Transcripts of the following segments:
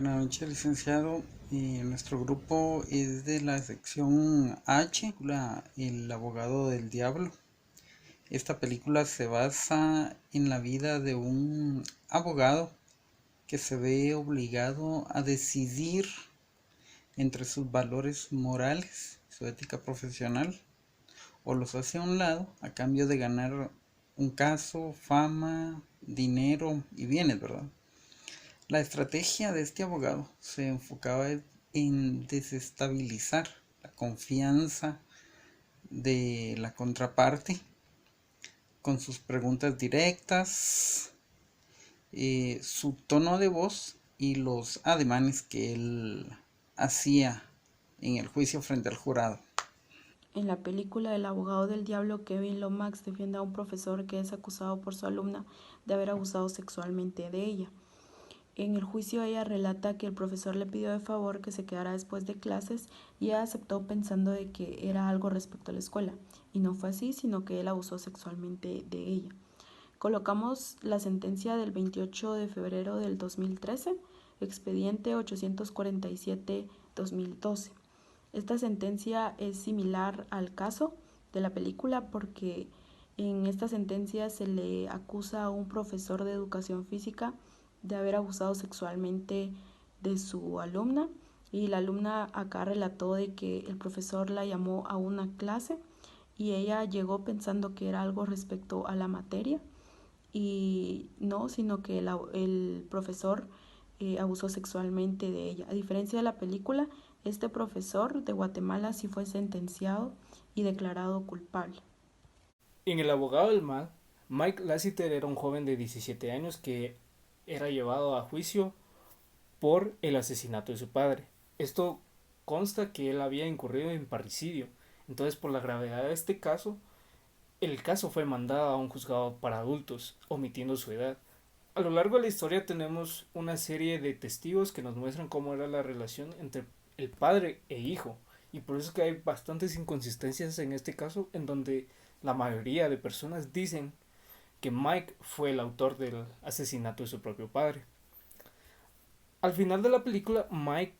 Buenas noches, licenciado. Nuestro grupo es de la sección H, El abogado del diablo. Esta película se basa en la vida de un abogado que se ve obligado a decidir entre sus valores morales, su ética profesional, o los hace a un lado a cambio de ganar un caso, fama, dinero y bienes, ¿verdad? La estrategia de este abogado se enfocaba en desestabilizar la confianza de la contraparte con sus preguntas directas, su tono de voz y los ademanes que él hacía en el juicio frente al jurado. En la película El abogado del diablo, Kevin Lomax defiende a un profesor que es acusado por su alumna de haber abusado sexualmente de ella. En el juicio ella relata que el profesor le pidió de favor que se quedara después de clases y ella aceptó pensando de que era algo respecto a la escuela. Y no fue así, sino que él abusó sexualmente de ella. Colocamos la sentencia del 28 de febrero del 2013, expediente 847-2012. Esta sentencia es similar al caso de la película porque en esta sentencia se le acusa a un profesor de educación física de haber abusado sexualmente de su alumna, y la alumna acá relató de que el profesor la llamó a una clase y ella llegó pensando que era algo respecto a la materia y no, sino que el profesor abusó sexualmente de ella. A diferencia de la película, este profesor de Guatemala sí fue sentenciado y declarado culpable. En El abogado del mal, Mike Lassiter era un joven de 17 años que era llevado a juicio por el asesinato de su padre. Esto consta que él había incurrido en parricidio. Entonces, por la gravedad de este caso, el caso fue mandado a un juzgado para adultos, omitiendo su edad. A lo largo de la historia tenemos una serie de testigos que nos muestran cómo era la relación entre el padre e hijo. Y por eso es que hay bastantes inconsistencias en este caso, en donde la mayoría de personas dicen que Mike fue el autor del asesinato de su propio padre. Al final de la película, Mike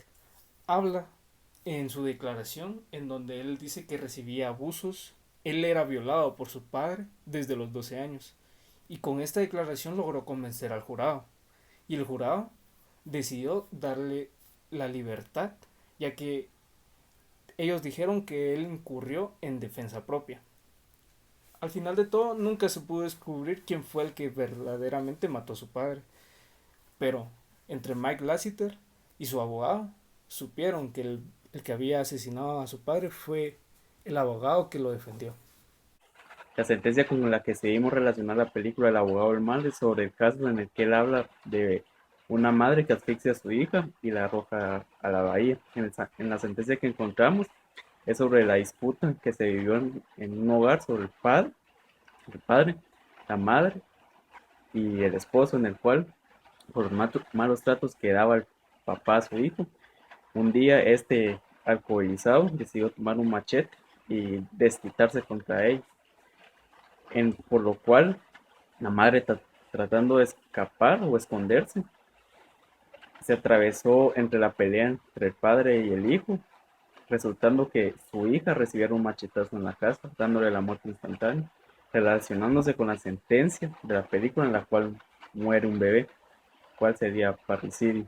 habla en su declaración en donde él dice que recibía abusos, él era violado por su padre desde los 12 años, y con esta declaración logró convencer al jurado, y el jurado decidió darle la libertad, ya que ellos dijeron que él incurrió en defensa propia. Al final de todo, nunca se pudo descubrir quién fue el que verdaderamente mató a su padre, pero entre Mike Lassiter y su abogado supieron que el que había asesinado a su padre fue el abogado que lo defendió. La sentencia con la que seguimos relacionar la película El abogado del mal es sobre el caso en el que él habla de una madre que asfixia a su hija y la arroja a la bahía. En la sentencia que encontramos es sobre la disputa que se vivió en un hogar sobre el padre, la madre y el esposo, en el cual, por los malos tratos que daba el papá a su hijo, un día este alcoholizado decidió tomar un machete y desquitarse contra ellos, por lo cual la madre, tratando de escapar o esconderse, se atravesó entre la pelea entre el padre y el hijo, resultando que su hija recibiera un machetazo en la casa, dándole la muerte instantánea, relacionándose con la sentencia de la película en la cual muere un bebé, cuál sería parricidio.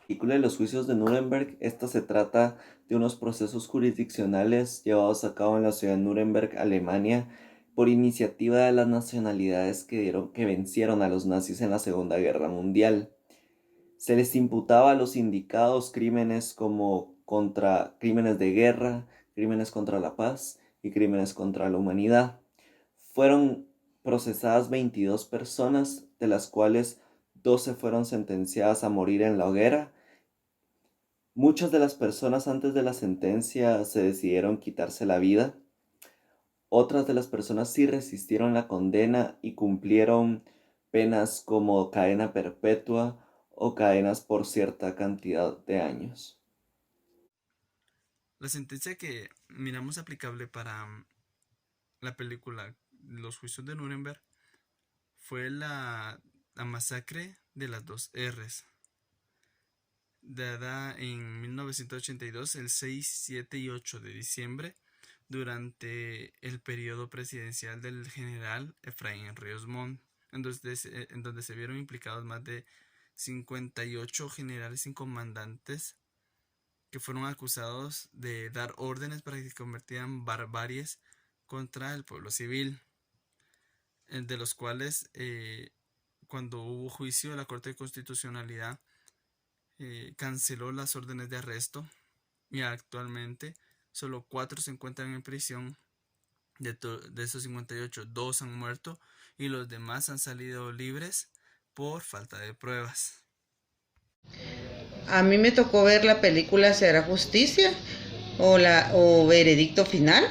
Película de los juicios de Nuremberg, esta se trata de unos procesos jurisdiccionales llevados a cabo en la ciudad de Nuremberg, Alemania, por iniciativa de las nacionalidades que vencieron a los nazis en la Segunda Guerra Mundial. Se les imputaba a los indicados crímenes como crímenes de guerra, crímenes contra la paz y crímenes contra la humanidad. Fueron procesadas 22 personas, de las cuales 12 fueron sentenciadas a morir en la hoguera. Muchas de las personas antes de la sentencia se decidieron quitarse la vida. Otras de las personas sí resistieron la condena y cumplieron penas como cadena perpetua o cadenas por cierta cantidad de años. La sentencia que miramos aplicable para la película Los Juicios de Nuremberg fue la masacre de las dos R's. dada en 1982, el 6, 7 y 8 de diciembre, durante el periodo presidencial del general Efraín Ríos Montt, en donde se vieron implicados más de 58 generales y comandantes que fueron acusados de dar órdenes para que se convirtieran barbaries contra el pueblo civil, de los cuales cuando hubo juicio la Corte de Constitucionalidad canceló las órdenes de arresto y actualmente solo 4 se encuentran en prisión. De esos 58, 2 han muerto y los demás han salido libres por falta de pruebas. A mí me tocó ver la película ¿Será Justicia? O Veredicto Final.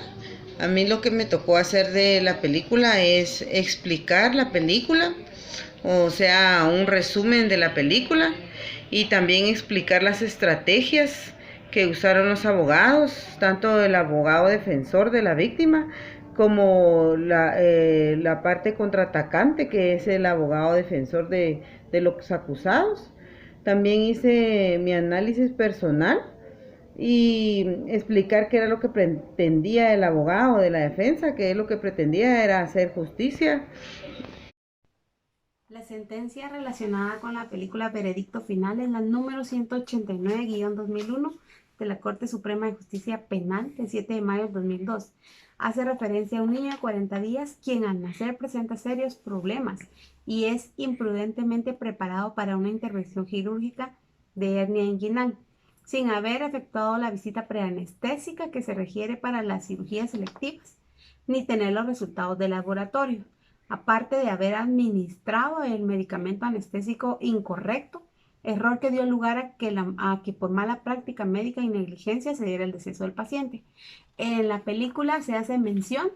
A mí lo que me tocó hacer de la película es explicar la película, o sea, un resumen de la película, y también explicar las estrategias que usaron los abogados, tanto el abogado defensor de la víctima como la parte contraatacante, que es el abogado defensor de los acusados. También hice mi análisis personal y explicar qué era lo que pretendía el abogado de la defensa, que lo que pretendía era hacer justicia. La sentencia relacionada con la película Veredicto Final es la número 189-2001 de la Corte Suprema de Justicia Penal del 7 de mayo de 2002. Hace referencia a un niño de 40 días quien al nacer presenta serios problemas y es imprudentemente preparado para una intervención quirúrgica de hernia inguinal, sin haber efectuado la visita preanestésica que se requiere para las cirugías selectivas, ni tener los resultados del laboratorio, aparte de haber administrado el medicamento anestésico incorrecto, error que dio lugar a que por mala práctica médica y negligencia se diera el deceso del paciente. En la película se hace mención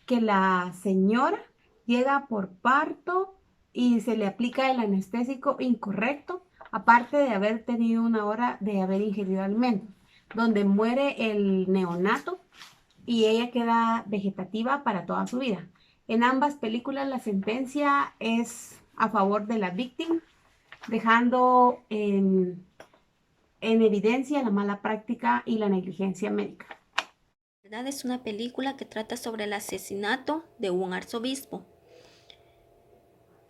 que la señora llega por parto y se le aplica el anestésico incorrecto, aparte de haber tenido una hora de haber ingerido alimentos, donde muere el neonato y ella queda vegetativa para toda su vida. En ambas películas la sentencia es a favor de la víctima, dejando en evidencia la mala práctica y la negligencia médica. La verdad es una película que trata sobre el asesinato de un arzobispo.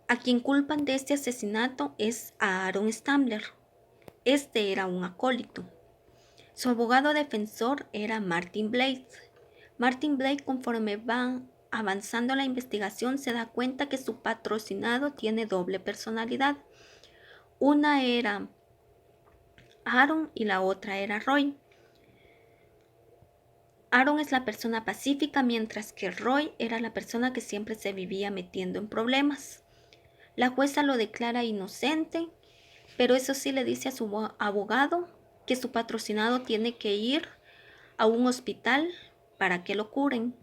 A quien culpan de este asesinato es a Aaron Stambler. Este era un acólito. Su abogado defensor era Martin Blake. Martin Blake, conforme va avanzando la investigación, se da cuenta que su patrocinado tiene doble personalidad. Una era Aaron y la otra era Roy. Aaron es la persona pacífica, mientras que Roy era la persona que siempre se vivía metiendo en problemas. La jueza lo declara inocente, pero eso sí le dice a su abogado que su patrocinado tiene que ir a un hospital para que lo curen.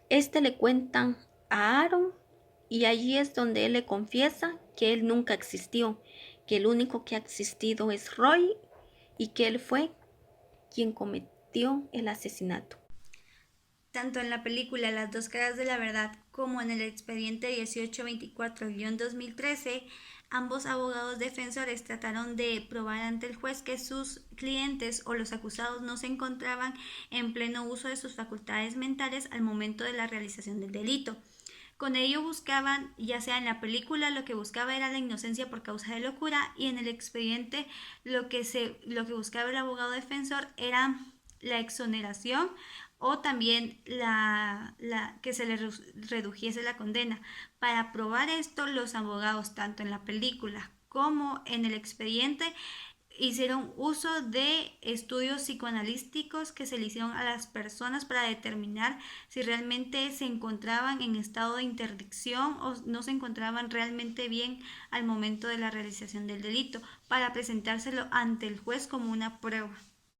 Le cuenta a Aaron y allí es donde él le confiesa que él nunca existió, que el único que ha existido es Roy y que él fue quien cometió el asesinato. Tanto en la película Las dos caras de la verdad como en el expediente 1824-2013, ambos abogados defensores trataron de probar ante el juez que sus clientes o los acusados no se encontraban en pleno uso de sus facultades mentales al momento de la realización del delito. Con ello buscaban, ya sea en la película, lo que buscaba era la inocencia por causa de locura, y en el expediente lo que buscaba el abogado defensor era la exoneración o también que se le redujese la condena. Para probar esto, los abogados, tanto en la película como en el expediente, hicieron uso de estudios psicoanalíticos que se le hicieron a las personas para determinar si realmente se encontraban en estado de interdicción o no se encontraban realmente bien al momento de la realización del delito, para presentárselo ante el juez como una prueba.